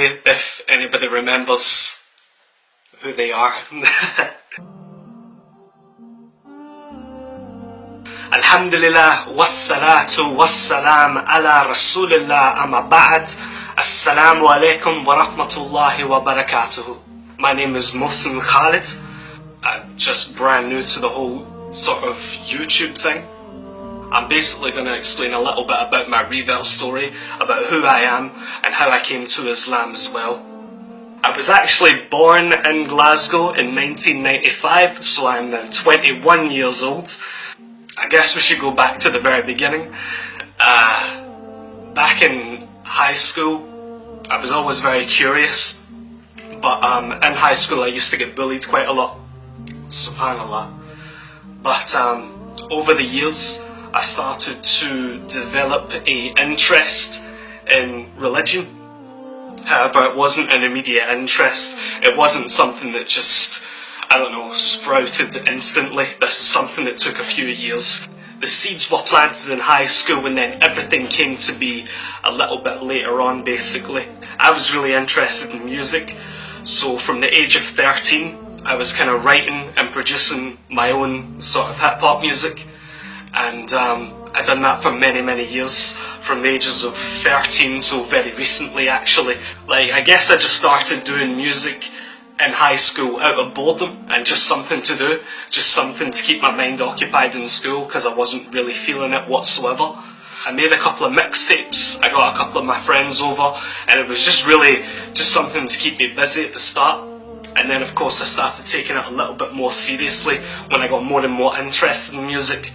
say if anybody remembers who they are. Alhamdulillah, wassalatu wassalam ala rasulillah, amma ba'd. Assalamu alaikum wa rahmatullahi wa barakatuhu. My name is Mohsen Khalid. I'm just brand new to the whole sort of YouTube thing. I'm basically going to explain a little bit about my Revell story, about who I am and how I came to Islam as well. I was actually born in Glasgow in 1995, so I'm now 21 years old. I guess we should go back to the very beginning. Back in high school, I was always very curious, but in high school I used to get bullied quite a lot, subhanallah. But over the years I started to develop an interest in religion. However, it wasn't an immediate interest. It wasn't something that just, I don't know, sprouted instantly. This is something that took a few years. The seeds were planted in high school and then everything came to be a little bit later on, basically. I was really interested in music, so from the age of 13 I was kind of writing and producing my own sort of hip-hop music. And I've done that for many years, from the ages of 13 till very recently actually. Like, I guess I just started doing music in high school out of boredom and just something to do, just something to keep my mind occupied in school because I wasn't really feeling it whatsoever. I made a couple of mixtapes, I got a couple of my friends over, and it was just really just something to keep me busy at the start. And then of course I started taking it a little bit more seriously when I got more and more interested in music.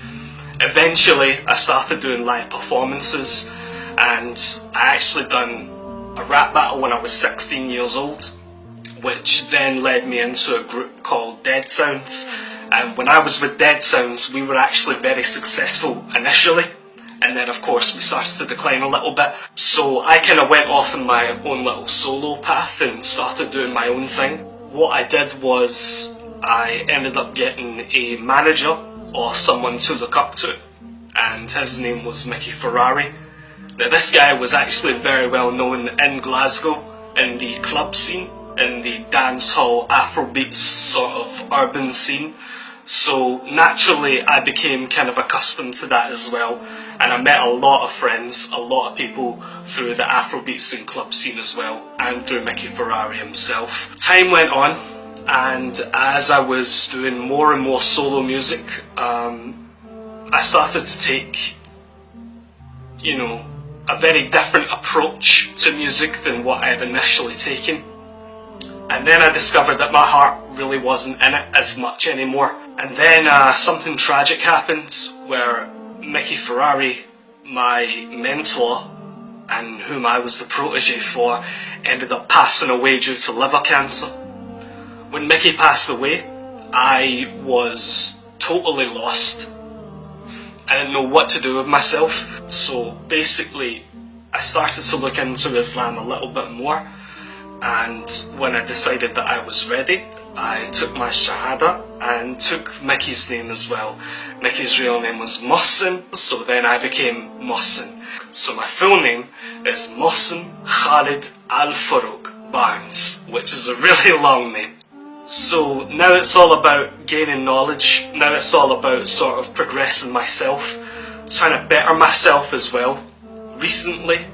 Eventually I started doing live performances, and I actually done a rap battle when I was 16 years old, which then led me into a group called Dead Sounds. And when I was with Dead Sounds, we were actually very successful initially, and then of course we started to decline a little bit. So I kind of went off on my own little solo path and started doing my own thing. What I did was I ended up getting a manager, or someone to look up to, and his name was Mickey Ferrari. Now this guy was actually very well known in Glasgow in the club scene, in the dancehall Afrobeats sort of urban scene, so naturally I became kind of accustomed to that as well, and I met a lot of friends, a lot of people through the Afrobeats and club scene as well, and through Mickey Ferrari himself. Time went on, and as I was doing more and more solo music, I started to take, you know, a very different approach to music than what I had initially taken. And then I discovered that my heart really wasn't in it as much anymore. And then something tragic happened where Mickey Ferrari, my mentor, and whom I was the protege for, ended up passing away due to liver cancer. When Mickey passed away, I was totally lost. I didn't know what to do with myself, so basically I started to look into Islam a little bit more, and when I decided that I was ready, I took my Shahada and took Mickey's name as well. Mickey's real name was Mohsen, so then I became Mohsen. So my full name is Mohsen Khalid Al-Farouk Barnes, which is a really long name. So now it's all about gaining knowledge, now it's all about sort of progressing myself, trying to better myself as well. Recently,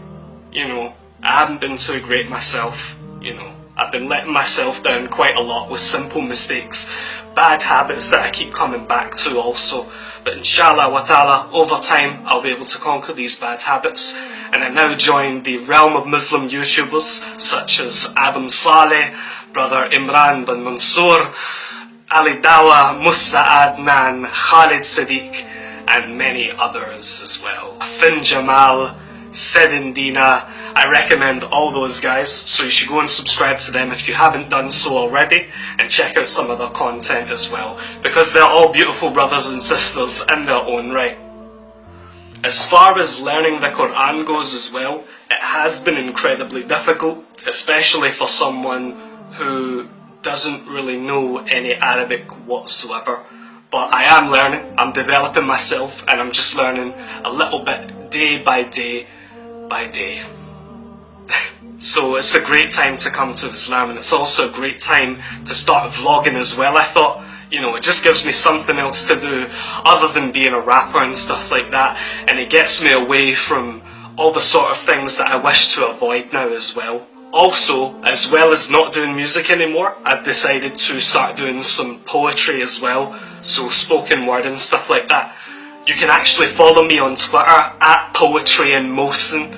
you know, I haven't been too great myself, you know, I've been letting myself down quite a lot with simple mistakes, bad habits that I keep coming back to also. But inshallah wa ta'ala, over time I'll be able to conquer these bad habits, and I now join the realm of Muslim YouTubers such as Adam Saleh, Brother Imran bin Mansour, Ali Dawa, Musa Adnan, Khalid Sadiq, and many others as well. Fin Jamal, Sedin Dina. I recommend all those guys, so you should go and subscribe to them if you haven't done so already, and check out some of their content as well, because they're all beautiful brothers and sisters in their own right. As far as learning the Quran goes as well, it has been incredibly difficult, especially for someone who doesn't really know any Arabic whatsoever. But I am learning, I'm developing myself, and I'm just learning a little bit day by day by day. So it's a great time to come to Islam, and it's also a great time to start vlogging as well. I thought, you know, it just gives me something else to do other than being a rapper and stuff like that, and it gets me away from all the sort of things that I wish to avoid now as well. Also, as well as not doing music anymore, I've decided to start doing some poetry as well, so spoken word and stuff like that. You can actually follow me on Twitter at PoetryInMotion,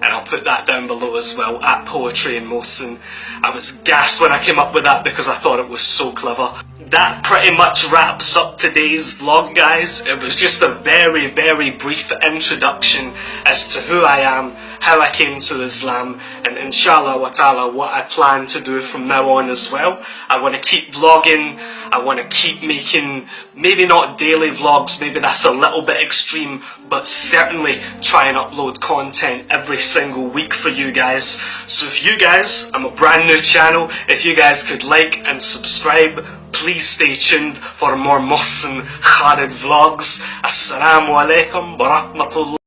and I'll put that down below as well, at PoetryInMotion. I was gassed when I came up with that because I thought it was so clever. That pretty much wraps up today's vlog, guys. It was just a very, very brief introduction as to who I am, how I came to Islam, and inshallah wa ta'ala what I plan to do from now on as well. I want to keep vlogging, I want to keep making, maybe not daily vlogs, maybe that's a little bit extreme, but certainly try and upload content every single week for you guys. So if you guys, I'm a brand new channel, if you guys could like and subscribe, please stay tuned for more Mohsen Khalid vlogs. Assalamu alaikum wa rahmatullah.